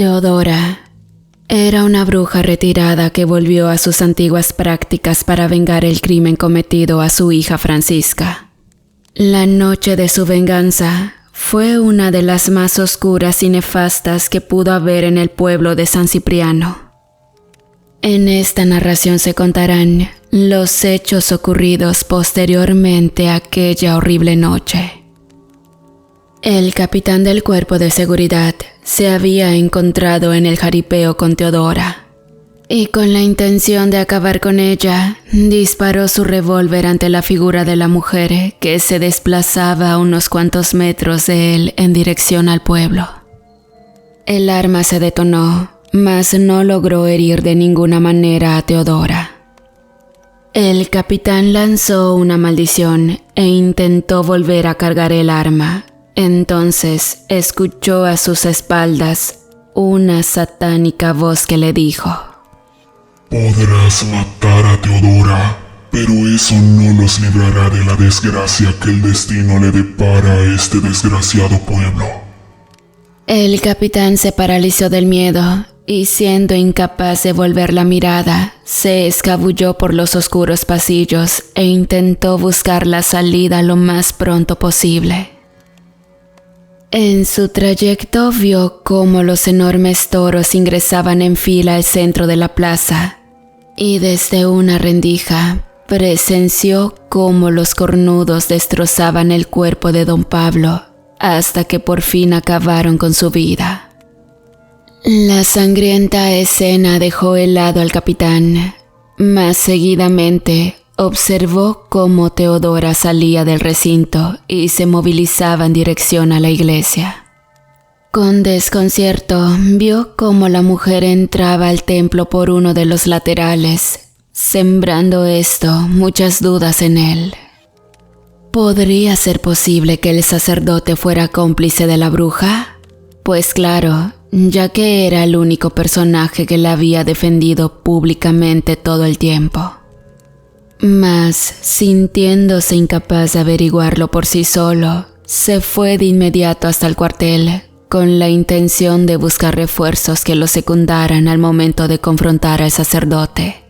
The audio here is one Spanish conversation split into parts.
Teodora era una bruja retirada que volvió a sus antiguas prácticas para vengar el crimen cometido a su hija Francisca. La noche de su venganza fue una de las más oscuras y nefastas que pudo haber en el pueblo de San Cipriano. En esta narración se contarán los hechos ocurridos posteriormente a aquella horrible noche. El capitán del cuerpo de seguridad se había encontrado en el jaripeo con Teodora y con la intención de acabar con ella, disparó su revólver ante la figura de la mujer que se desplazaba a unos cuantos metros de él en dirección al pueblo. El arma se detonó, mas no logró herir de ninguna manera a Teodora. El capitán lanzó una maldición e intentó volver a cargar el arma. Entonces escuchó a sus espaldas una satánica voz que le dijo: Podrás matar a Teodora, pero eso no los librará de la desgracia que el destino le depara a este desgraciado pueblo. El capitán se paralizó del miedo y, siendo incapaz de volver la mirada, se escabulló por los oscuros pasillos e intentó buscar la salida lo más pronto posible. En su trayecto vio cómo los enormes toros ingresaban en fila al centro de la plaza y desde una rendija presenció cómo los cornudos destrozaban el cuerpo de don Pablo hasta que por fin acabaron con su vida. La sangrienta escena dejó helado al capitán, mas seguidamente observó cómo Teodora salía del recinto y se movilizaba en dirección a la iglesia. Con desconcierto vio cómo la mujer entraba al templo por uno de los laterales, sembrando esto muchas dudas en él. ¿Podría ser posible que el sacerdote fuera cómplice de la bruja? Pues claro, ya que era el único personaje que la había defendido públicamente todo el tiempo. Mas, sintiéndose incapaz de averiguarlo por sí solo, se fue de inmediato hasta el cuartel, con la intención de buscar refuerzos que lo secundaran al momento de confrontar al sacerdote.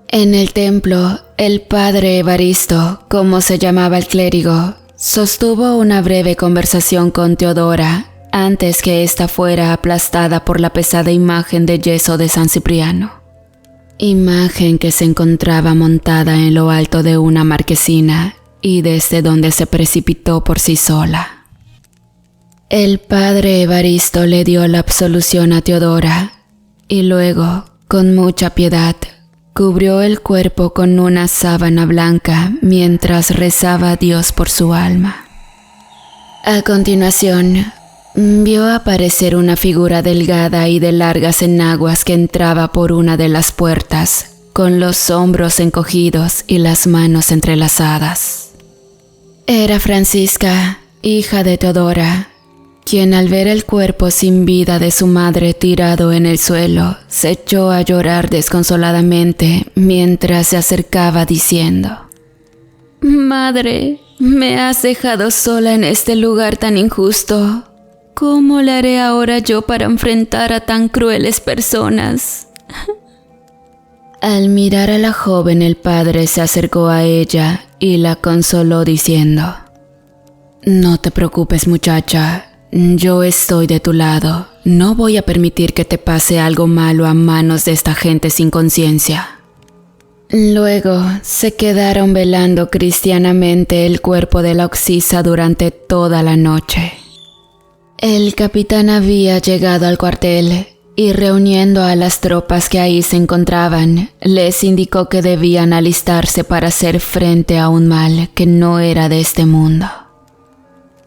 En el templo, el padre Evaristo, como se llamaba el clérigo, sostuvo una breve conversación con Teodora antes que ésta fuera aplastada por la pesada imagen de yeso de San Cipriano. Imagen que se encontraba montada en lo alto de una marquesina y desde donde se precipitó por sí sola. El padre Evaristo le dio la absolución a Teodora y luego, con mucha piedad, cubrió el cuerpo con una sábana blanca mientras rezaba a Dios por su alma. A continuación, vio aparecer una figura delgada y de largas enaguas que entraba por una de las puertas, con los hombros encogidos y las manos entrelazadas. Era Francisca, hija de Teodora, quien al ver el cuerpo sin vida de su madre tirado en el suelo, se echó a llorar desconsoladamente mientras se acercaba diciendo: «Madre, me has dejado sola en este lugar tan injusto. ¿Cómo le haré ahora yo para enfrentar a tan crueles personas?». Al mirar a la joven, el padre se acercó a ella y la consoló diciendo: «No te preocupes, muchacha, yo estoy de tu lado. No voy a permitir que te pase algo malo a manos de esta gente sin conciencia». Luego se quedaron velando cristianamente el cuerpo de la occisa durante toda la noche. El capitán había llegado al cuartel y, reuniendo a las tropas que ahí se encontraban, les indicó que debían alistarse para hacer frente a un mal que no era de este mundo.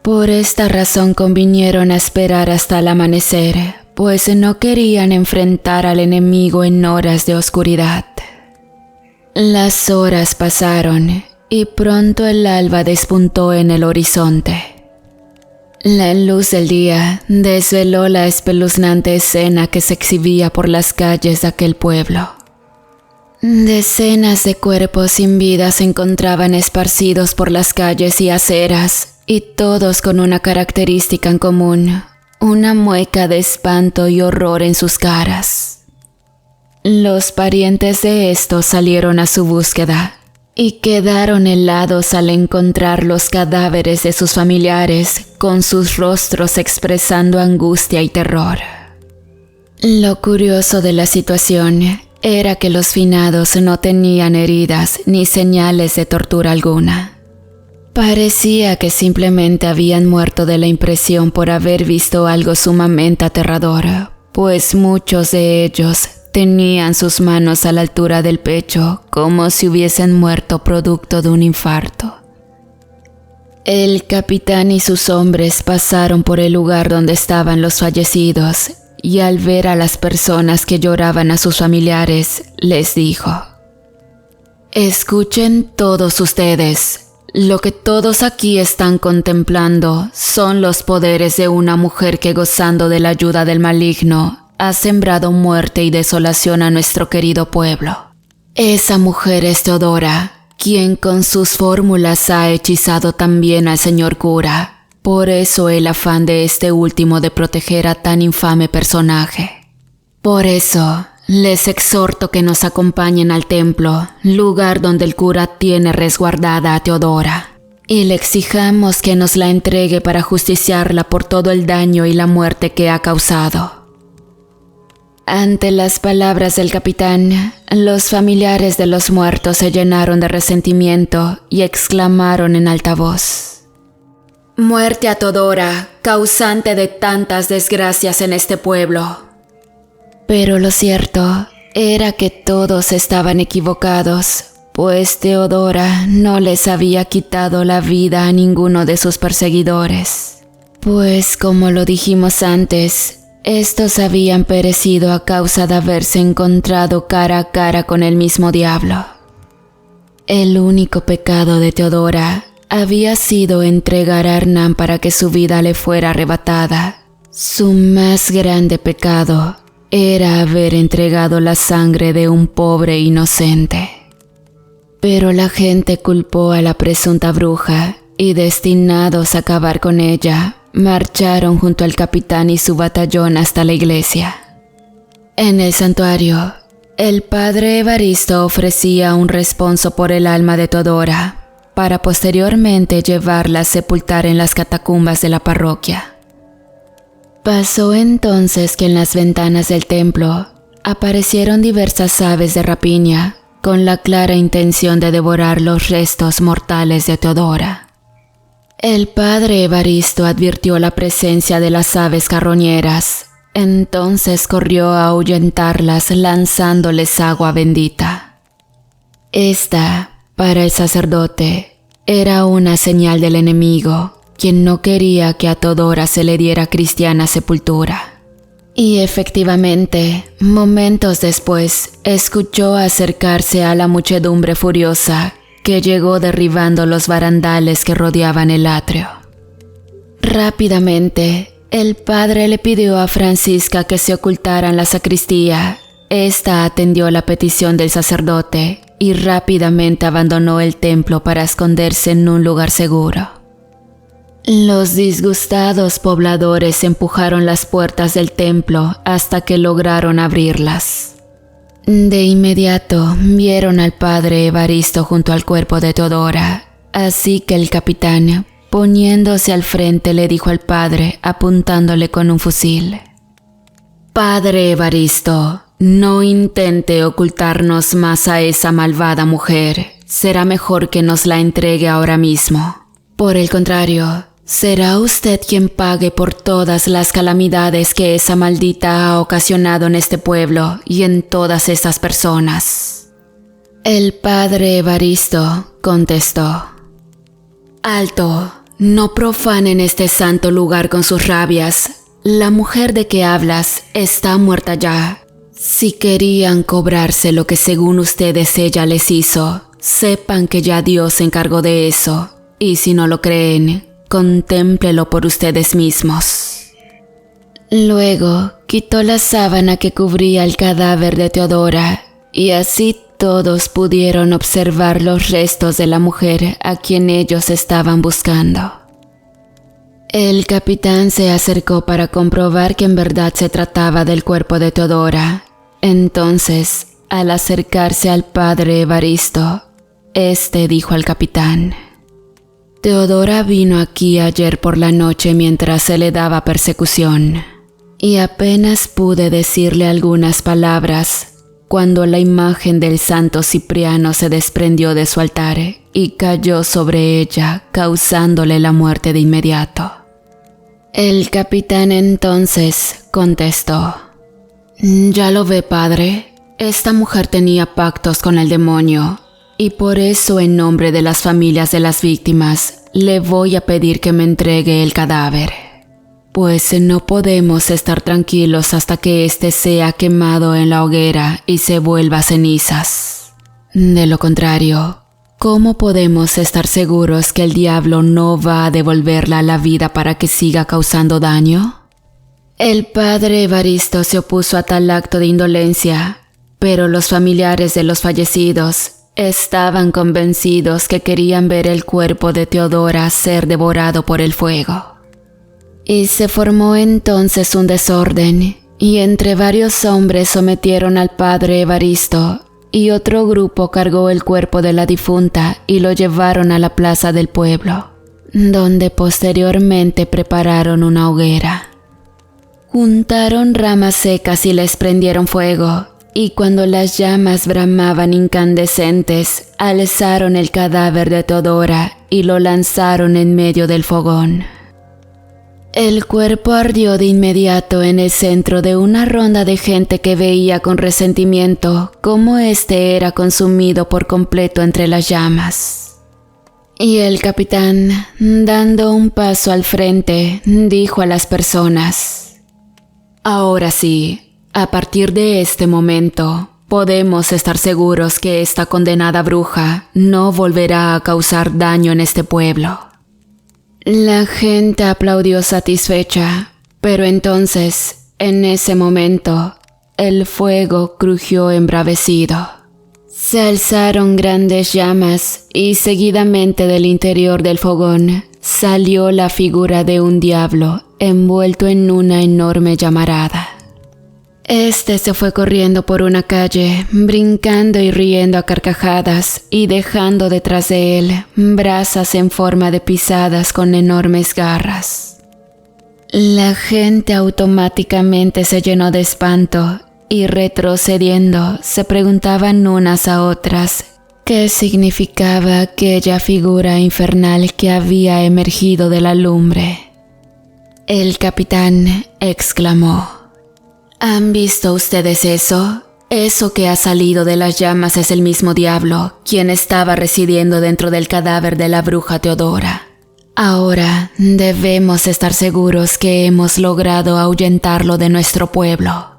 Por esta razón convinieron a esperar hasta el amanecer, pues no querían enfrentar al enemigo en horas de oscuridad. Las horas pasaron y pronto el alba despuntó en el horizonte. La luz del día desveló la espeluznante escena que se exhibía por las calles de aquel pueblo. Decenas de cuerpos sin vida se encontraban esparcidos por las calles y aceras, y todos con una característica en común: una mueca de espanto y horror en sus caras. Los parientes de estos salieron a su búsqueda y quedaron helados al encontrar los cadáveres de sus familiares con sus rostros expresando angustia y terror. Lo curioso de la situación era que los finados no tenían heridas ni señales de tortura alguna. Parecía que simplemente habían muerto de la impresión por haber visto algo sumamente aterrador, pues muchos de ellos tenían sus manos a la altura del pecho como si hubiesen muerto producto de un infarto. El capitán y sus hombres pasaron por el lugar donde estaban los fallecidos y al ver a las personas que lloraban a sus familiares, les dijo: «Escuchen todos ustedes, lo que todos aquí están contemplando son los poderes de una mujer que, gozando de la ayuda del maligno, ha sembrado muerte y desolación a nuestro querido pueblo. Esa mujer es Teodora, quien con sus fórmulas ha hechizado también al señor cura. Por eso el afán de este último de proteger a tan infame personaje. Por eso les exhorto que nos acompañen al templo, lugar donde el cura tiene resguardada a Teodora, y le exijamos que nos la entregue para justiciarla por todo el daño y la muerte que ha causado». Ante las palabras del capitán, los familiares de los muertos se llenaron de resentimiento y exclamaron en alta voz: «¡Muerte a Teodora, causante de tantas desgracias en este pueblo!». Pero lo cierto era que todos estaban equivocados, pues Teodora no les había quitado la vida a ninguno de sus perseguidores. Pues como lo dijimos antes, estos habían perecido a causa de haberse encontrado cara a cara con el mismo diablo. El único pecado de Teodora había sido entregar a Hernán para que su vida le fuera arrebatada. Su más grande pecado era haber entregado la sangre de un pobre inocente. Pero la gente culpó a la presunta bruja y, destinados a acabar con ella, marcharon junto al capitán y su batallón hasta la iglesia. En el santuario, el padre Evaristo ofrecía un responso por el alma de Teodora, para posteriormente llevarla a sepultar en las catacumbas de la parroquia. Pasó entonces que en las ventanas del templo aparecieron diversas aves de rapiña con la clara intención de devorar los restos mortales de Teodora. El padre Evaristo advirtió la presencia de las aves carroñeras, entonces corrió a ahuyentarlas lanzándoles agua bendita. Esta, para el sacerdote, era una señal del enemigo, quien no quería que a Teodora se le diera cristiana sepultura. Y efectivamente, momentos después, escuchó acercarse a la muchedumbre furiosa que llegó derribando los barandales que rodeaban el atrio. Rápidamente, el padre le pidió a Francisca que se ocultara en la sacristía. Esta atendió la petición del sacerdote y rápidamente abandonó el templo para esconderse en un lugar seguro. Los disgustados pobladores empujaron las puertas del templo hasta que lograron abrirlas. De inmediato vieron al padre Evaristo junto al cuerpo de Teodora, así que el capitán, poniéndose al frente, le dijo al padre, apuntándole con un fusil: «Padre Evaristo, no intente ocultarnos más a esa malvada mujer. Será mejor que nos la entregue ahora mismo. Por el contrario, será usted quien pague por todas las calamidades que esa maldita ha ocasionado en este pueblo y en todas estas personas». El padre Evaristo contestó: «Alto, no profanen este santo lugar con sus rabias. La mujer de que hablas está muerta ya. Si querían cobrarse lo que según ustedes ella les hizo, sepan que ya Dios se encargó de eso, y si no lo creen, contémplelo por ustedes mismos». Luego quitó la sábana que cubría el cadáver de Teodora, y así todos pudieron observar los restos de la mujer a quien ellos estaban buscando. El capitán se acercó para comprobar que en verdad se trataba del cuerpo de Teodora. Entonces, al acercarse al padre Evaristo, este dijo al capitán: Teodora vino aquí ayer por la noche mientras se le daba persecución, y apenas pude decirle algunas palabras cuando la imagen del santo Cipriano se desprendió de su altar y cayó sobre ella, causándole la muerte de inmediato. El capitán entonces contestó: Ya lo ve, padre, esta mujer tenía pactos con el demonio, y por eso en nombre de las familias de las víctimas le voy a pedir que me entregue el cadáver, pues no podemos estar tranquilos hasta que éste sea quemado en la hoguera y se vuelva cenizas. De lo contrario, ¿cómo podemos estar seguros que el diablo no va a devolverla a la vida para que siga causando daño? El padre Evaristo se opuso a tal acto de indolencia, pero los familiares de los fallecidos estaban convencidos que querían ver el cuerpo de Teodora ser devorado por el fuego. Y se formó entonces un desorden, y entre varios hombres sometieron al padre Evaristo, y otro grupo cargó el cuerpo de la difunta y lo llevaron a la plaza del pueblo, donde posteriormente prepararon una hoguera. Juntaron ramas secas y les prendieron fuego, y cuando las llamas bramaban incandescentes, alzaron el cadáver de Teodora y lo lanzaron en medio del fogón. El cuerpo ardió de inmediato en el centro de una ronda de gente que veía con resentimiento cómo éste era consumido por completo entre las llamas. Y el capitán, dando un paso al frente, dijo a las personas: Ahora sí, a partir de este momento, podemos estar seguros que esta condenada bruja no volverá a causar daño en este pueblo. La gente aplaudió satisfecha, pero entonces, en ese momento, el fuego crujió embravecido. Se alzaron grandes llamas y seguidamente del interior del fogón salió la figura de un diablo envuelto en una enorme llamarada. Este se fue corriendo por una calle, brincando y riendo a carcajadas y dejando detrás de él brasas en forma de pisadas con enormes garras. La gente automáticamente se llenó de espanto y retrocediendo se preguntaban unas a otras qué significaba aquella figura infernal que había emergido de la lumbre. El capitán exclamó: ¿Han visto ustedes eso? Eso que ha salido de las llamas es el mismo diablo, quien estaba residiendo dentro del cadáver de la bruja Teodora. Ahora debemos estar seguros que hemos logrado ahuyentarlo de nuestro pueblo.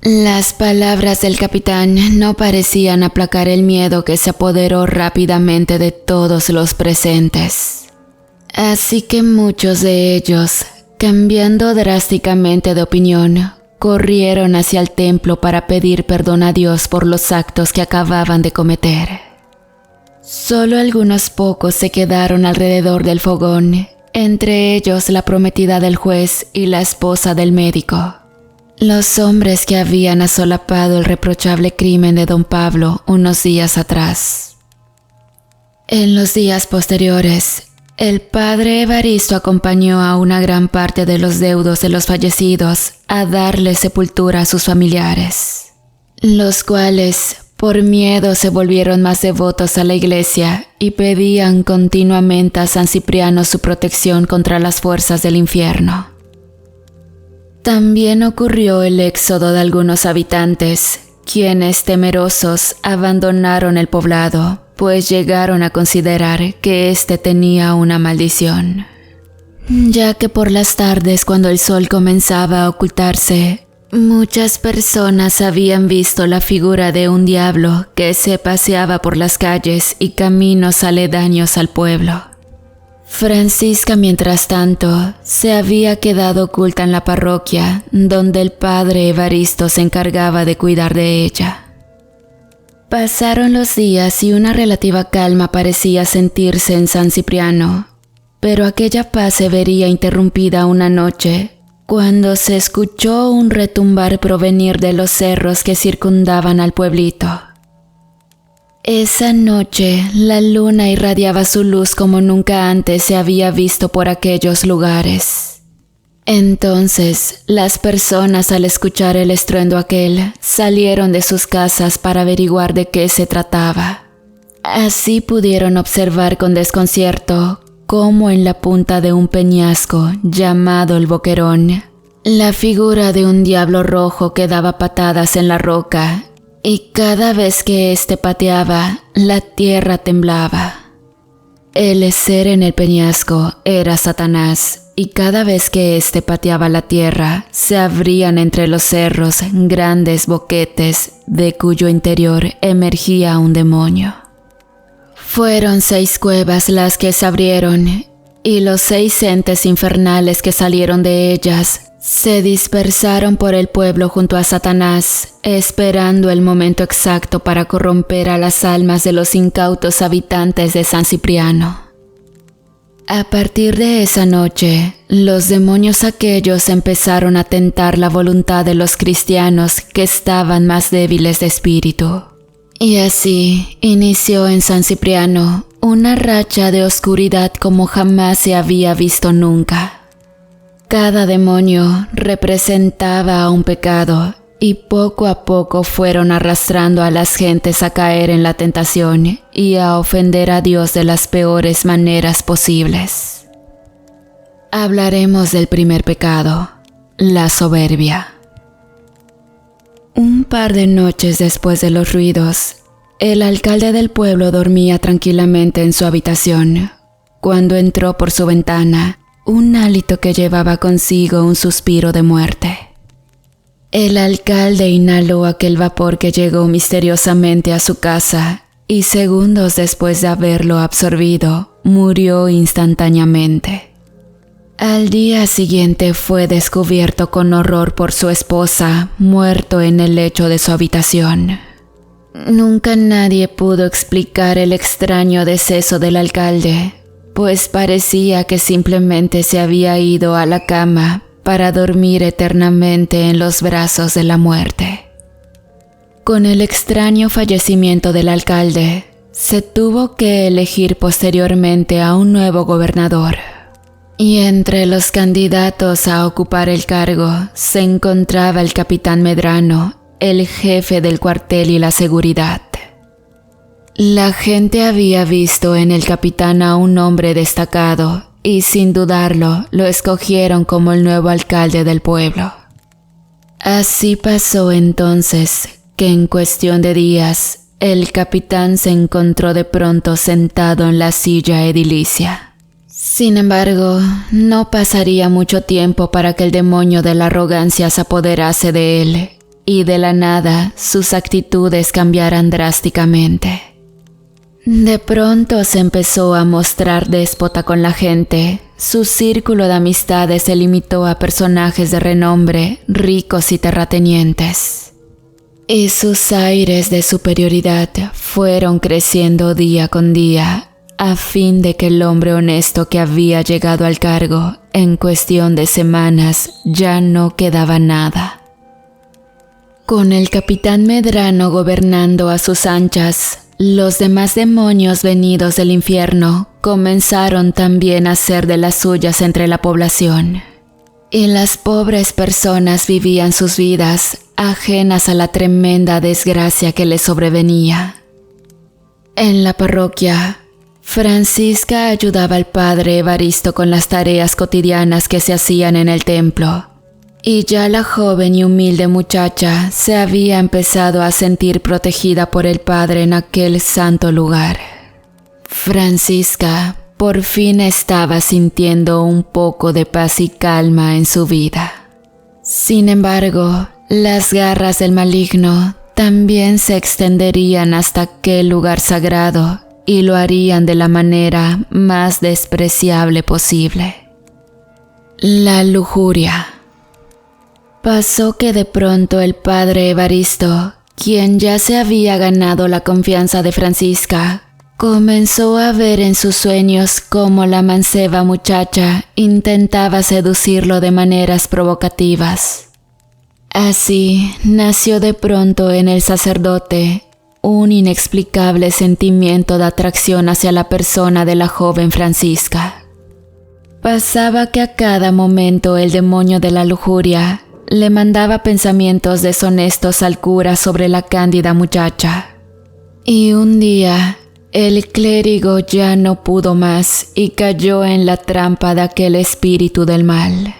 Las palabras del capitán no parecían aplacar el miedo que se apoderó rápidamente de todos los presentes. Así que muchos de ellos, cambiando drásticamente de opinión, corrieron hacia el templo para pedir perdón a Dios por los actos que acababan de cometer. Solo algunos pocos se quedaron alrededor del fogón, entre ellos la prometida del juez y la esposa del médico, los hombres que habían asolapado el reprochable crimen de don Pablo unos días atrás. En los días posteriores, el padre Evaristo acompañó a una gran parte de los deudos de los fallecidos a darle sepultura a sus familiares, los cuales, por miedo, se volvieron más devotos a la iglesia y pedían continuamente a San Cipriano su protección contra las fuerzas del infierno. También ocurrió el éxodo de algunos habitantes, quienes temerosos abandonaron el poblado, pues llegaron a considerar que éste tenía una maldición, ya que por las tardes, cuando el sol comenzaba a ocultarse, muchas personas habían visto la figura de un diablo que se paseaba por las calles y caminos aledaños al pueblo. Francisca, mientras tanto, se había quedado oculta en la parroquia, donde el padre Evaristo se encargaba de cuidar de ella. Pasaron los días y una relativa calma parecía sentirse en San Cipriano, pero aquella paz se vería interrumpida una noche, cuando se escuchó un retumbar provenir de los cerros que circundaban al pueblito. Esa noche, la luna irradiaba su luz como nunca antes se había visto por aquellos lugares. Entonces, las personas al escuchar el estruendo aquel, salieron de sus casas para averiguar de qué se trataba. Así pudieron observar con desconcierto cómo en la punta de un peñasco llamado el Boquerón, la figura de un diablo rojo que daba patadas en la roca, y cada vez que éste pateaba, la tierra temblaba. El ser en el peñasco era Satanás, y cada vez que éste pateaba la tierra, se abrían entre los cerros grandes boquetes de cuyo interior emergía un demonio. Fueron 6 cuevas las que se abrieron, y los 6 entes infernales que salieron de ellas se dispersaron por el pueblo junto a Satanás, esperando el momento exacto para corromper a las almas de los incautos habitantes de San Cipriano. A partir de esa noche, los demonios aquellos empezaron a tentar la voluntad de los cristianos que estaban más débiles de espíritu. Y así inició en San Cipriano una racha de oscuridad como jamás se había visto nunca. Cada demonio representaba a un pecado y poco a poco fueron arrastrando a las gentes a caer en la tentación y a ofender a Dios de las peores maneras posibles. Hablaremos del primer pecado, la soberbia. Un par de noches después de los ruidos, el alcalde del pueblo dormía tranquilamente en su habitación, cuando entró por su ventana un hálito que llevaba consigo un suspiro de muerte. El alcalde inhaló aquel vapor que llegó misteriosamente a su casa y segundos después de haberlo absorbido, murió instantáneamente. Al día siguiente fue descubierto con horror por su esposa, muerto en el lecho de su habitación. Nunca nadie pudo explicar el extraño deceso del alcalde, pues parecía que simplemente se había ido a la cama para dormir eternamente en los brazos de la muerte. Con el extraño fallecimiento del alcalde, se tuvo que elegir posteriormente a un nuevo gobernador. Y entre los candidatos a ocupar el cargo se encontraba el capitán Medrano, el jefe del cuartel y la seguridad. La gente había visto en el capitán a un hombre destacado y sin dudarlo lo escogieron como el nuevo alcalde del pueblo. Así pasó entonces que en cuestión de días el capitán se encontró de pronto sentado en la silla edilicia. Sin embargo, no pasaría mucho tiempo para que el demonio de la arrogancia se apoderase de él, y de la nada sus actitudes cambiaran drásticamente. De pronto se empezó a mostrar déspota con la gente. Su círculo de amistades se limitó a personajes de renombre, ricos y terratenientes. Y sus aires de superioridad fueron creciendo día con día, a fin de que el hombre honesto que había llegado al cargo, en cuestión de semanas, ya no quedaba nada. Con el capitán Medrano gobernando a sus anchas, los demás demonios venidos del infierno comenzaron también a hacer de las suyas entre la población. Y las pobres personas vivían sus vidas ajenas a la tremenda desgracia que les sobrevenía. En la parroquia, Francisca ayudaba al padre Evaristo con las tareas cotidianas que se hacían en el templo, y ya la joven y humilde muchacha se había empezado a sentir protegida por el padre en aquel santo lugar. Francisca por fin estaba sintiendo un poco de paz y calma en su vida. Sin embargo, las garras del maligno también se extenderían hasta aquel lugar sagrado y lo harían de la manera más despreciable posible. La lujuria. Pasó que de pronto el padre Evaristo, quien ya se había ganado la confianza de Francisca, Comenzó a ver en sus sueños cómo la manceba muchacha intentaba seducirlo de maneras provocativas. Así nació de pronto en el sacerdote un inexplicable sentimiento de atracción hacia la persona de la joven Francisca. Pasaba que a cada momento el demonio de la lujuria le mandaba pensamientos deshonestos al cura sobre la cándida muchacha. Y un día, el clérigo ya no pudo más y cayó en la trampa de aquel espíritu del mal.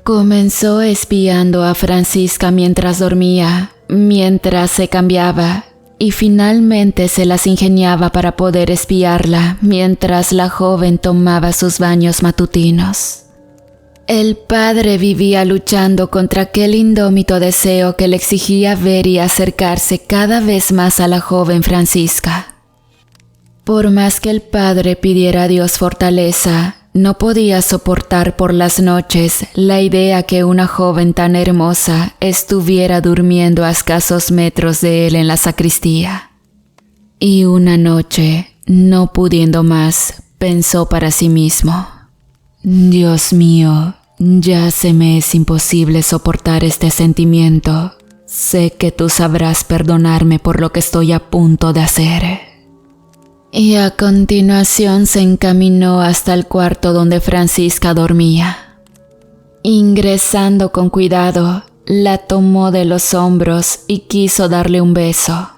Comenzó espiando a Francisca mientras dormía, mientras se cambiaba, y finalmente se las ingeniaba para poder espiarla mientras la joven tomaba sus baños matutinos. El padre vivía luchando contra aquel indómito deseo que le exigía ver y acercarse cada vez más a la joven Francisca. Por más que el padre pidiera a Dios fortaleza, no podía soportar por las noches la idea que una joven tan hermosa estuviera durmiendo a escasos metros de él en la sacristía. Y una noche, no pudiendo más, pensó para sí mismo: Dios mío, ya se me es imposible soportar este sentimiento. Sé que tú sabrás perdonarme por lo que estoy a punto de hacer. Y a continuación se encaminó hasta el cuarto donde Francisca dormía. Ingresando con cuidado, la tomó de los hombros y quiso darle un beso.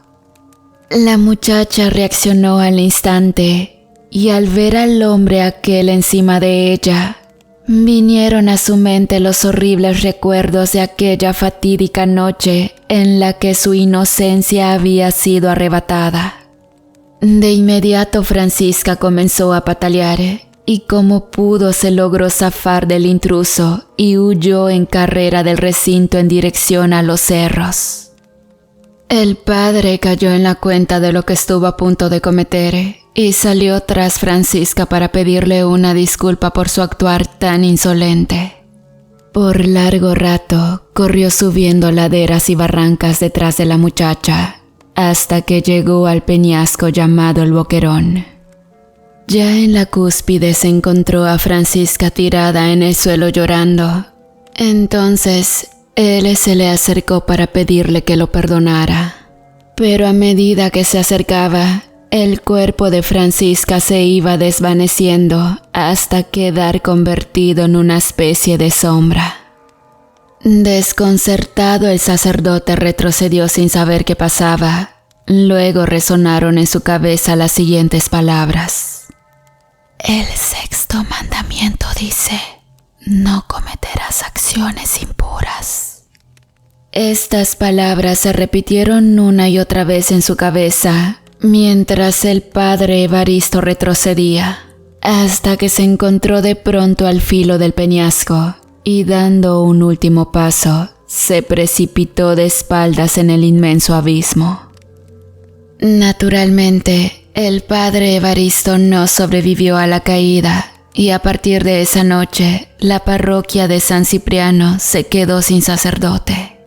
La muchacha reaccionó al instante y al ver al hombre aquel encima de ella, vinieron a su mente los horribles recuerdos de aquella fatídica noche en la que su inocencia había sido arrebatada. De inmediato Francisca comenzó a patalear y como pudo se logró zafar del intruso y huyó en carrera del recinto en dirección a los cerros. El padre cayó en la cuenta de lo que estuvo a punto de cometer y salió tras Francisca para pedirle una disculpa por su actuar tan insolente. Por largo rato corrió subiendo laderas y barrancas detrás de la muchacha, hasta que llegó al peñasco llamado el Boquerón. Ya en la cúspide se encontró a Francisca tirada en el suelo llorando. Entonces, él se le acercó para pedirle que lo perdonara. Pero a medida que se acercaba, el cuerpo de Francisca se iba desvaneciendo hasta quedar convertido en una especie de sombra. Desconcertado, el sacerdote retrocedió sin saber qué pasaba. Luego resonaron en su cabeza las siguientes palabras: El sexto mandamiento dice: no cometerás acciones impuras. Estas palabras se repitieron una y otra vez en su cabeza, mientras el padre Evaristo retrocedía, hasta que se encontró de pronto al filo del peñasco. Y dando un último paso, se precipitó de espaldas en el inmenso abismo. Naturalmente, el padre Evaristo no sobrevivió a la caída, y a partir de esa noche, la parroquia de San Cipriano se quedó sin sacerdote.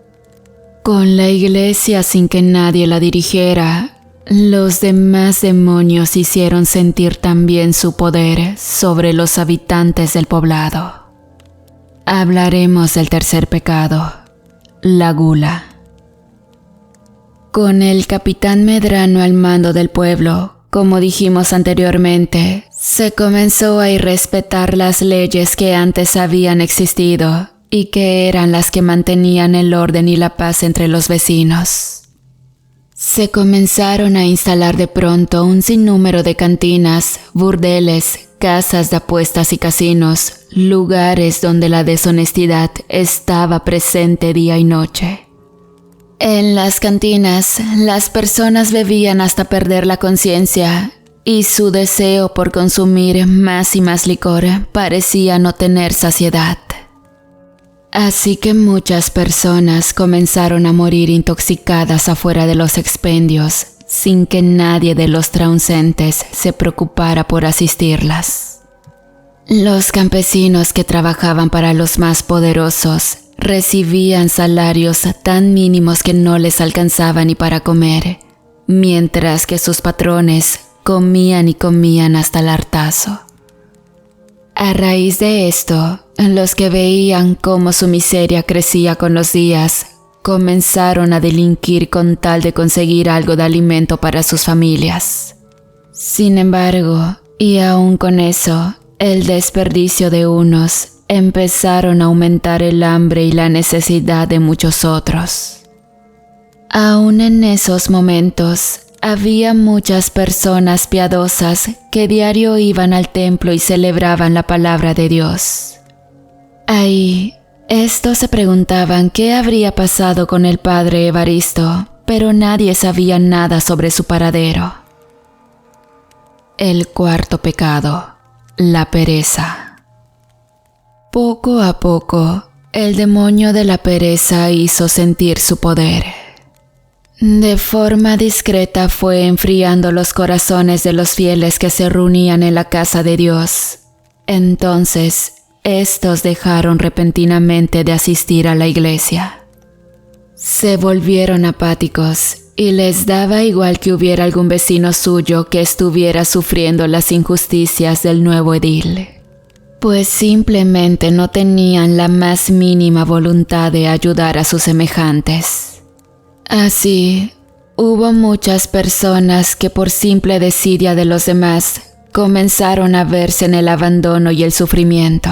Con la iglesia sin que nadie la dirigiera, los demás demonios hicieron sentir también su poder sobre los habitantes del poblado. Hablaremos del tercer pecado, la gula. Con el capitán Medrano al mando del pueblo, como dijimos anteriormente, se comenzó a irrespetar las leyes que antes habían existido y que eran las que mantenían el orden y la paz entre los vecinos. Se comenzaron a instalar de pronto un sinnúmero de cantinas, burdeles, casas de apuestas y casinos, lugares donde la deshonestidad estaba presente día y noche. En las cantinas, las personas bebían hasta perder la conciencia, y su deseo por consumir más y más licor parecía no tener saciedad. Así que muchas personas comenzaron a morir intoxicadas afuera de los expendios, sin que nadie de los transeúntes se preocupara por asistirlas. Los campesinos que trabajaban para los más poderosos recibían salarios tan mínimos que no les alcanzaba ni para comer, mientras que sus patrones comían y comían hasta el hartazo. A raíz de esto, los que veían cómo su miseria crecía con los días, comenzaron a delinquir con tal de conseguir algo de alimento para sus familias. Sin embargo, y aún con eso, el desperdicio de unos empezaron a aumentar el hambre y la necesidad de muchos otros. Aún en esos momentos, había muchas personas piadosas que diario iban al templo y celebraban la palabra de Dios. Ahí, estos se preguntaban qué habría pasado con el padre Evaristo, pero nadie sabía nada sobre su paradero. El cuarto pecado, la pereza. Poco a poco, el demonio de la pereza hizo sentir su poder. De forma discreta fue enfriando los corazones de los fieles que se reunían en la casa de Dios. Entonces, estos dejaron repentinamente de asistir a la iglesia. Se volvieron apáticos y les daba igual que hubiera algún vecino suyo que estuviera sufriendo las injusticias del nuevo edil, pues simplemente no tenían la más mínima voluntad de ayudar a sus semejantes. Así, hubo muchas personas que por simple desidia de los demás comenzaron a verse en el abandono y el sufrimiento.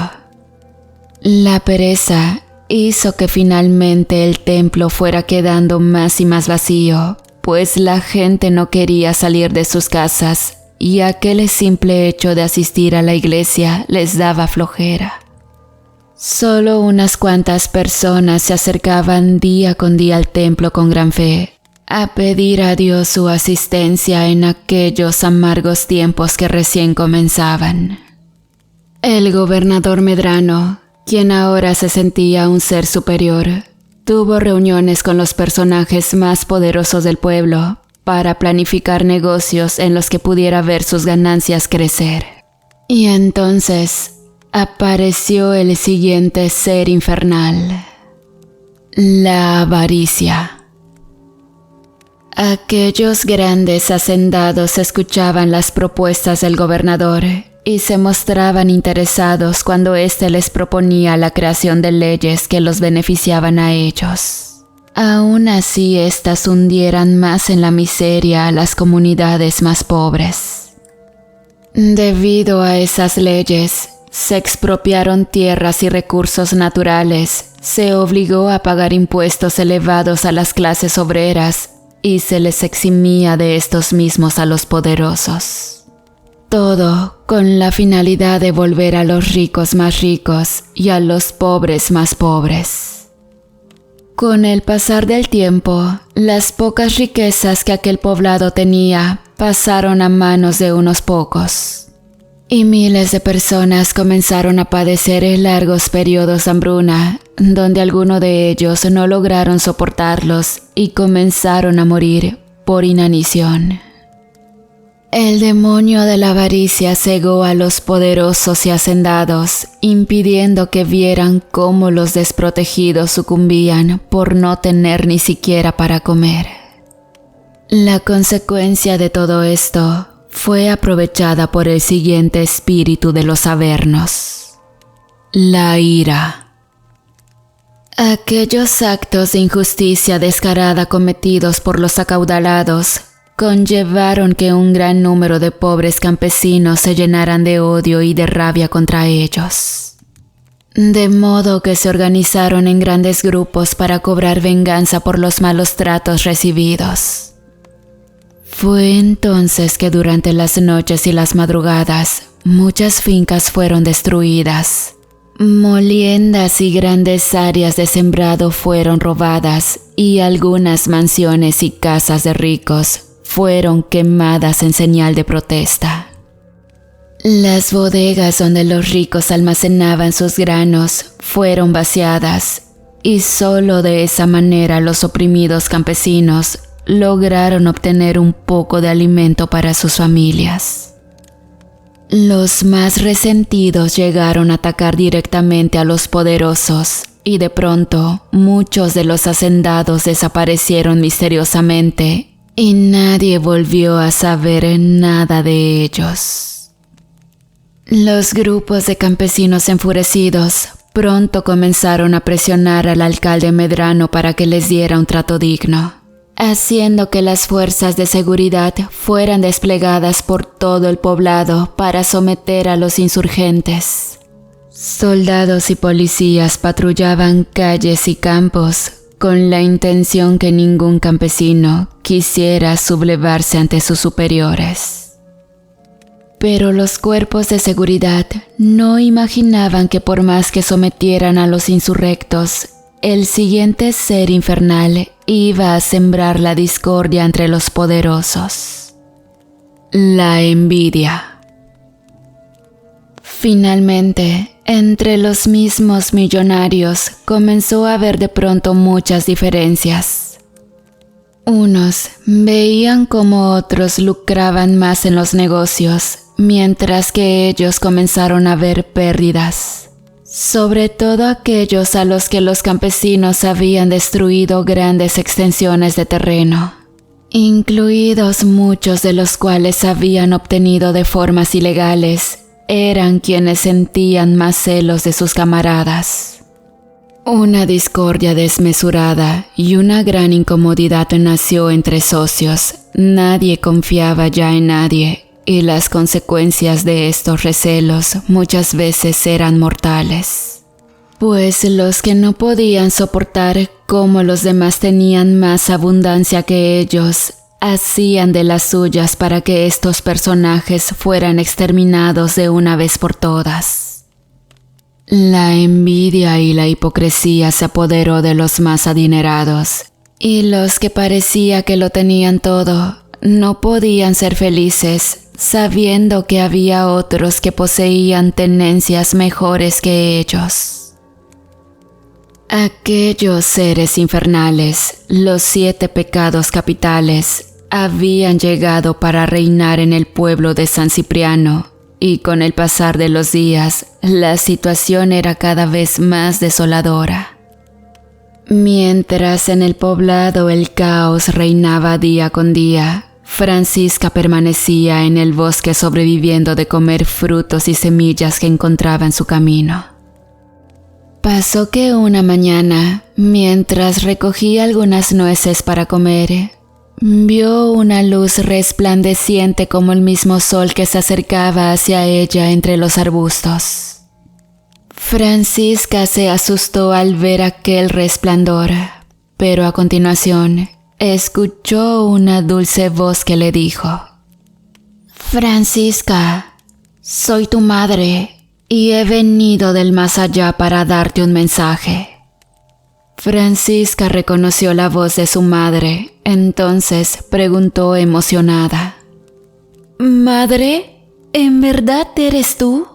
La pereza hizo que finalmente el templo fuera quedando más y más vacío, pues la gente no quería salir de sus casas y aquel simple hecho de asistir a la iglesia les daba flojera. Solo unas cuantas personas se acercaban día con día al templo con gran fe, a pedir a Dios su asistencia en aquellos amargos tiempos que recién comenzaban. El gobernador Medrano, quien ahora se sentía un ser superior, tuvo reuniones con los personajes más poderosos del pueblo para planificar negocios en los que pudiera ver sus ganancias crecer. Y entonces apareció el siguiente ser infernal: la avaricia. Aquellos grandes hacendados escuchaban las propuestas del gobernador y se mostraban interesados cuando éste les proponía la creación de leyes que los beneficiaban a ellos. Aún así, éstas hundieran más en la miseria a las comunidades más pobres. Debido a esas leyes, se expropiaron tierras y recursos naturales, se obligó a pagar impuestos elevados a las clases obreras y se les eximía de estos mismos a los poderosos. Todo con la finalidad de volver a los ricos más ricos y a los pobres más pobres. Con el pasar del tiempo, las pocas riquezas que aquel poblado tenía pasaron a manos de unos pocos. Y miles de personas comenzaron a padecer largos periodos de hambruna, donde algunos de ellos no lograron soportarlos y comenzaron a morir por inanición. El demonio de la avaricia cegó a los poderosos y hacendados, impidiendo que vieran cómo los desprotegidos sucumbían por no tener ni siquiera para comer. La consecuencia de todo esto fue aprovechada por el siguiente espíritu de los avernos: la ira. Aquellos actos de injusticia descarada cometidos por los acaudalados conllevaron que un gran número de pobres campesinos se llenaran de odio y de rabia contra ellos. De modo que se organizaron en grandes grupos para cobrar venganza por los malos tratos recibidos. Fue entonces que durante las noches y las madrugadas, muchas fincas fueron destruidas. Moliendas y grandes áreas de sembrado fueron robadas y algunas mansiones y casas de ricos fueron quemadas en señal de protesta. Las bodegas donde los ricos almacenaban sus granos fueron vaciadas y solo de esa manera los oprimidos campesinos lograron obtener un poco de alimento para sus familias. Los más resentidos llegaron a atacar directamente a los poderosos y de pronto muchos de los hacendados desaparecieron misteriosamente y nadie volvió a saber nada de ellos. Los grupos de campesinos enfurecidos pronto comenzaron a presionar al alcalde Medrano para que les diera un trato digno, haciendo que las fuerzas de seguridad fueran desplegadas por todo el poblado para someter a los insurgentes. Soldados y policías patrullaban calles y campos con la intención que ningún campesino quisiera sublevarse ante sus superiores. Pero los cuerpos de seguridad no imaginaban que por más que sometieran a los insurrectos, el siguiente ser infernal iba a sembrar la discordia entre los poderosos. La envidia. Finalmente, entre los mismos millonarios comenzó a haber de pronto muchas diferencias. Unos veían como otros lucraban más en los negocios, mientras que ellos comenzaron a ver pérdidas. Sobre todo aquellos a los que los campesinos habían destruido grandes extensiones de terreno, incluidos muchos de los cuales habían obtenido de formas ilegales, eran quienes sentían más celos de sus camaradas. Una discordia desmesurada y una gran incomodidad nació entre socios. Nadie confiaba ya en nadie, y las consecuencias de estos recelos muchas veces eran mortales. Pues los que no podían soportar cómo los demás tenían más abundancia que ellos, hacían de las suyas para que estos personajes fueran exterminados de una vez por todas. La envidia y la hipocresía se apoderó de los más adinerados, y los que parecía que lo tenían todo no podían ser felices, sabiendo que había otros que poseían tenencias mejores que ellos. Aquellos seres infernales, los 7 pecados capitales, habían llegado para reinar en el pueblo de San Cipriano, y con el pasar de los días, la situación era cada vez más desoladora. Mientras en el poblado el caos reinaba día con día, Francisca permanecía en el bosque sobreviviendo de comer frutos y semillas que encontraba en su camino. Pasó que una mañana, mientras recogía algunas nueces para comer, vio una luz resplandeciente como el mismo sol que se acercaba hacia ella entre los arbustos. Francisca se asustó al ver aquel resplandor, pero a continuación escuchó una dulce voz que le dijo: «Francisca, soy tu madre y he venido del más allá para darte un mensaje». Francisca reconoció la voz de su madre, entonces preguntó emocionada: «¿Madre, en verdad eres tú?».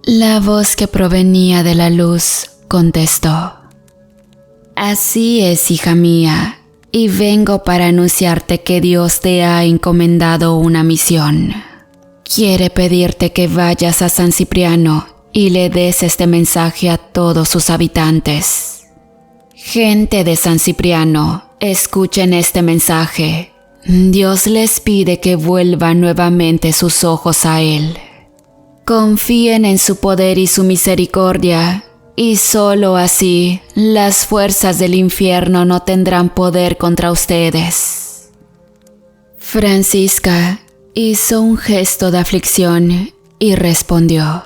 La voz que provenía de la luz contestó: «Así es, hija mía, y vengo para anunciarte que Dios te ha encomendado una misión. Quiere pedirte que vayas a San Cipriano y le des este mensaje a todos sus habitantes. Gente de San Cipriano, escuchen este mensaje. Dios les pide que vuelvan nuevamente sus ojos a Él. Confíen en su poder y su misericordia, y solo así las fuerzas del infierno no tendrán poder contra ustedes». Francisca hizo un gesto de aflicción y respondió: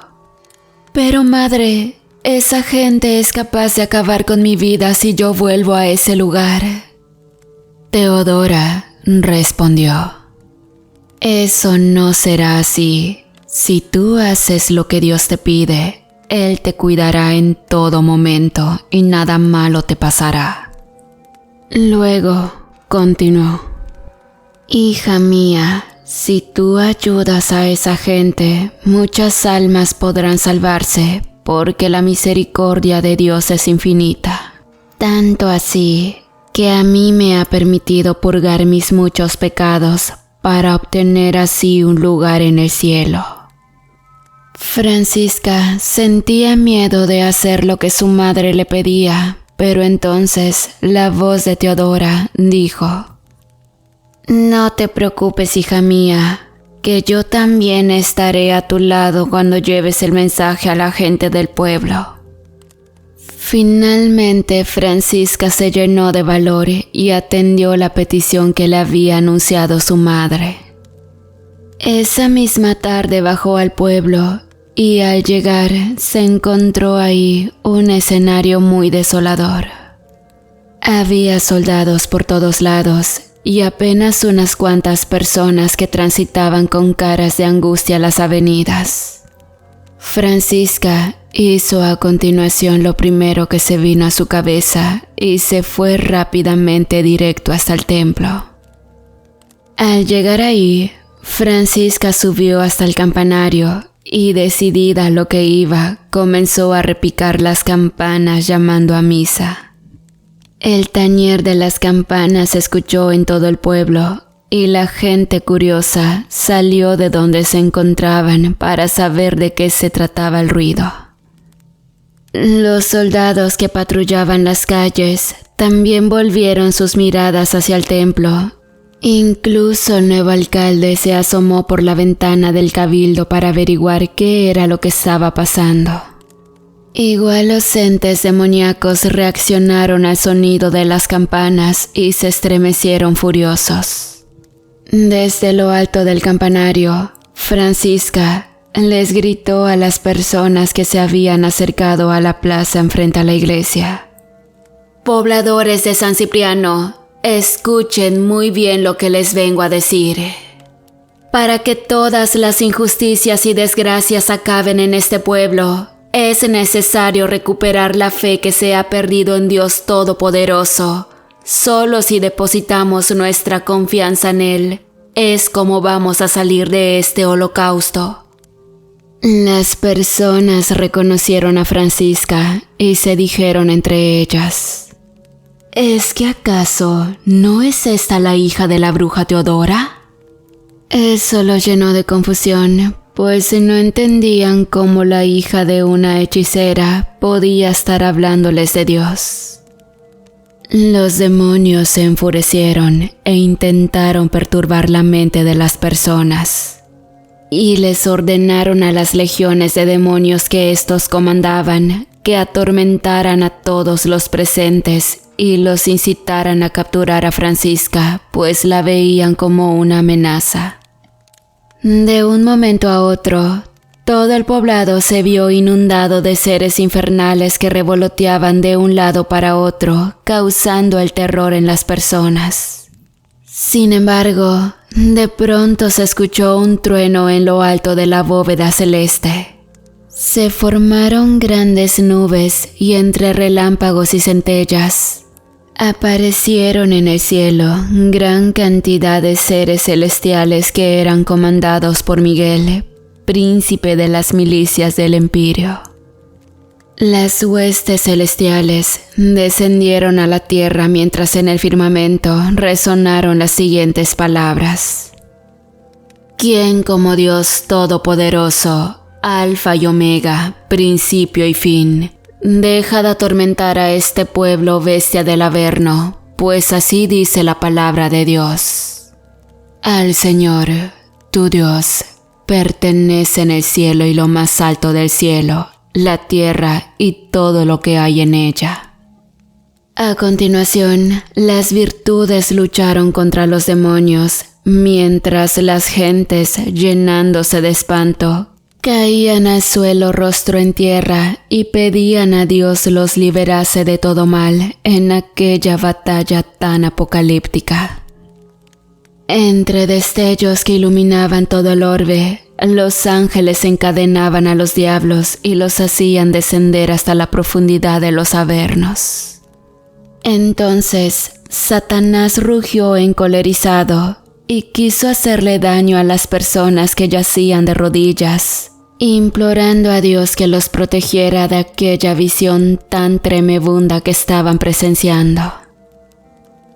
«Pero madre, esa gente es capaz de acabar con mi vida si yo vuelvo a ese lugar». Teodora respondió: «Eso no será así. Si tú haces lo que Dios te pide, Él te cuidará en todo momento y nada malo te pasará». Luego continuó: «Hija mía, si tú ayudas a esa gente, muchas almas podrán salvarse, porque la misericordia de Dios es infinita. Tanto así que a mí me ha permitido purgar mis muchos pecados para obtener así un lugar en el cielo». Francisca sentía miedo de hacer lo que su madre le pedía, pero entonces la voz de Teodora dijo: No te preocupes, hija mía, que yo también estaré a tu lado cuando lleves el mensaje a la gente del pueblo. Finalmente, Francisca se llenó de valor y atendió la petición que le había anunciado su madre. Esa misma tarde bajó al pueblo y al llegar se encontró ahí un escenario muy desolador. Había soldados por todos lados y apenas unas cuantas personas que transitaban con caras de angustia las avenidas. Francisca hizo a continuación lo primero que se vino a su cabeza y se fue rápidamente directo hasta el templo. Al llegar ahí, Francisca subió hasta el campanario y, decidida a lo que iba, comenzó a repicar las campanas llamando a misa. El tañer de las campanas se escuchó en todo el pueblo y la gente curiosa salió de donde se encontraban para saber de qué se trataba el ruido. Los soldados que patrullaban las calles también volvieron sus miradas hacia el templo. Incluso el nuevo alcalde se asomó por la ventana del cabildo para averiguar qué era lo que estaba pasando. Igual los entes demoníacos reaccionaron al sonido de las campanas y se estremecieron furiosos. Desde lo alto del campanario, Francisca les gritó a las personas que se habían acercado a la plaza enfrente a la iglesia: «Pobladores de San Cipriano, escuchen muy bien lo que les vengo a decir. Para que todas las injusticias y desgracias acaben en este pueblo, es necesario recuperar la fe que se ha perdido en Dios Todopoderoso. Solo si depositamos nuestra confianza en Él, es como vamos a salir de este holocausto». Las personas reconocieron a Francisca y se dijeron entre ellas: ¿Es que acaso no es esta la hija de la bruja Teodora? Eso los llenó de confusión, pues no entendían cómo la hija de una hechicera podía estar hablándoles de Dios. Los demonios se enfurecieron e intentaron perturbar la mente de las personas, y les ordenaron a las legiones de demonios que estos comandaban que atormentaran a todos los presentes y los incitaran a capturar a Francisca, pues la veían como una amenaza. De un momento a otro, todo el poblado se vio inundado de seres infernales que revoloteaban de un lado para otro, causando el terror en las personas. Sin embargo, de pronto se escuchó un trueno en lo alto de la bóveda celeste. Se formaron grandes nubes y entre relámpagos y centellas aparecieron en el cielo gran cantidad de seres celestiales que eran comandados por Miguel, príncipe de las milicias del Empirio. Las huestes celestiales descendieron a la tierra mientras en el firmamento resonaron las siguientes palabras: «¿Quién como Dios Todopoderoso, Alfa y Omega, principio y fin? Deja de atormentar a este pueblo, bestia del Averno, pues así dice la palabra de Dios. Al Señor, tu Dios, pertenecen el cielo y lo más alto del cielo, la tierra y todo lo que hay en ella». A continuación, las virtudes lucharon contra los demonios, mientras las gentes, llenándose de espanto, caían al suelo rostro en tierra y pedían a Dios los liberase de todo mal en aquella batalla tan apocalíptica. Entre destellos que iluminaban todo el orbe, los ángeles encadenaban a los diablos y los hacían descender hasta la profundidad de los avernos. Entonces, Satanás rugió encolerizado y quiso hacerle daño a las personas que yacían de rodillas, implorando a Dios que los protegiera de aquella visión tan tremebunda que estaban presenciando.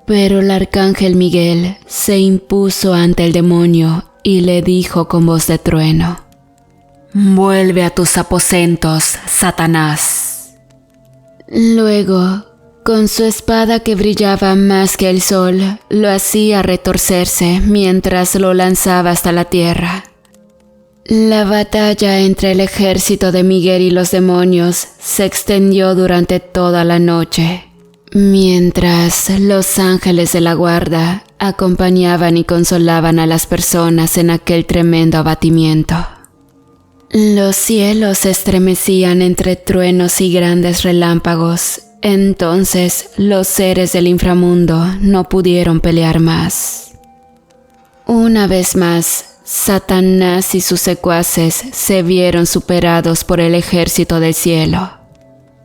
Pero el arcángel Miguel se impuso ante el demonio y le dijo con voz de trueno: «Vuelve a tus aposentos, Satanás». Luego, Con su espada que brillaba más que el sol, lo hacía retorcerse mientras lo lanzaba hasta la tierra. La batalla entre el ejército de Miguel y los demonios se extendió durante toda la noche, mientras los ángeles de la guarda acompañaban y consolaban a las personas en aquel tremendo abatimiento. Los cielos se estremecían entre truenos y grandes relámpagos. Entonces los seres del inframundo no pudieron pelear más. Una vez más, Satanás y sus secuaces se vieron superados por el ejército del cielo.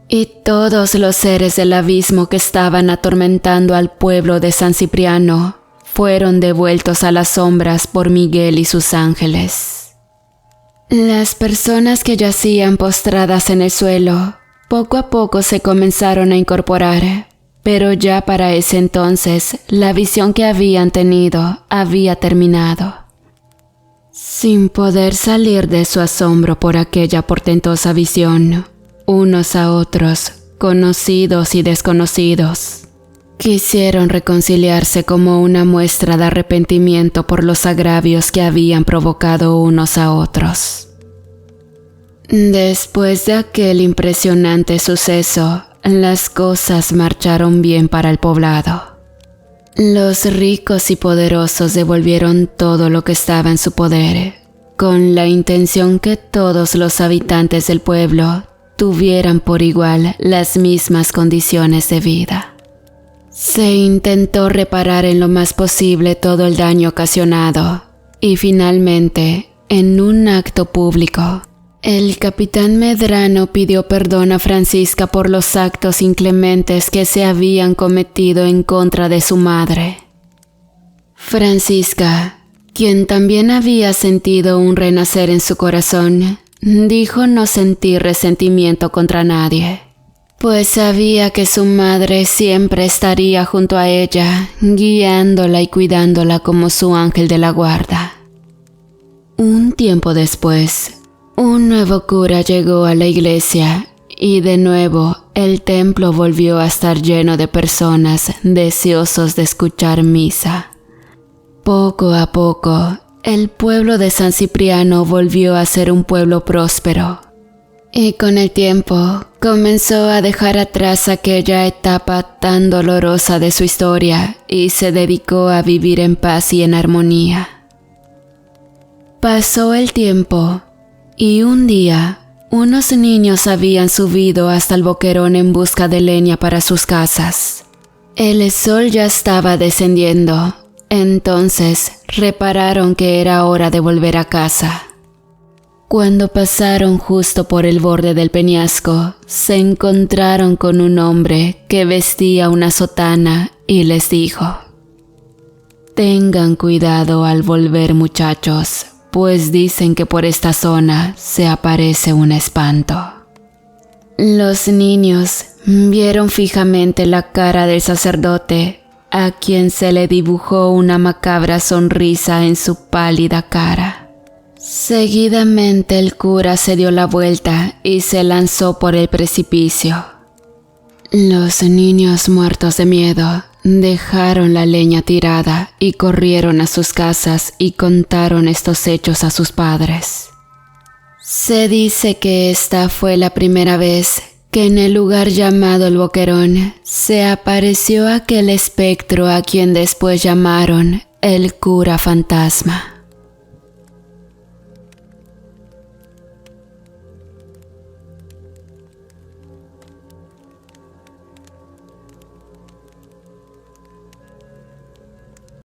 Y todos los seres del abismo que estaban atormentando al pueblo de San Cipriano fueron devueltos a las sombras por Miguel y sus ángeles. Las personas que yacían postradas en el suelo poco a poco se comenzaron a incorporar, pero ya para ese entonces la visión que habían tenido había terminado. Sin poder salir de su asombro por aquella portentosa visión, unos a otros, conocidos y desconocidos, quisieron reconciliarse como una muestra de arrepentimiento por los agravios que habían provocado unos a otros. Después de aquel impresionante suceso, las cosas marcharon bien para el poblado. Los ricos y poderosos devolvieron todo lo que estaba en su poder, con la intención que todos los habitantes del pueblo tuvieran por igual las mismas condiciones de vida. Se intentó reparar en lo más posible todo el daño ocasionado, y finalmente, en un acto público, el capitán Medrano pidió perdón a Francisca por los actos inclementes que se habían cometido en contra de su madre. Francisca, quien también había sentido un renacer en su corazón, dijo no sentir resentimiento contra nadie, pues sabía que su madre siempre estaría junto a ella, guiándola y cuidándola como su ángel de la guarda. Un tiempo después, un nuevo cura llegó a la iglesia y de nuevo el templo volvió a estar lleno de personas deseosos de escuchar misa. Poco a poco, el pueblo de San Cipriano volvió a ser un pueblo próspero y con el tiempo comenzó a dejar atrás aquella etapa tan dolorosa de su historia y se dedicó a vivir en paz y en armonía. Pasó el tiempo. Y un día, unos niños habían subido hasta el boquerón en busca de leña para sus casas. El sol ya estaba descendiendo, entonces repararon que era hora de volver a casa. Cuando pasaron justo por el borde del peñasco, se encontraron con un hombre que vestía una sotana y les dijo: «Tengan cuidado al volver, muchachos, pues dicen que por esta zona se aparece un espanto». Los niños vieron fijamente la cara del sacerdote, a quien se le dibujó una macabra sonrisa en su pálida cara. Seguidamente el cura se dio la vuelta y se lanzó por el precipicio. Los niños, muertos de miedo, dejaron la leña tirada y corrieron a sus casas y contaron estos hechos a sus padres. Se dice que esta fue la primera vez que en el lugar llamado el Boquerón se apareció aquel espectro a quien después llamaron el cura fantasma.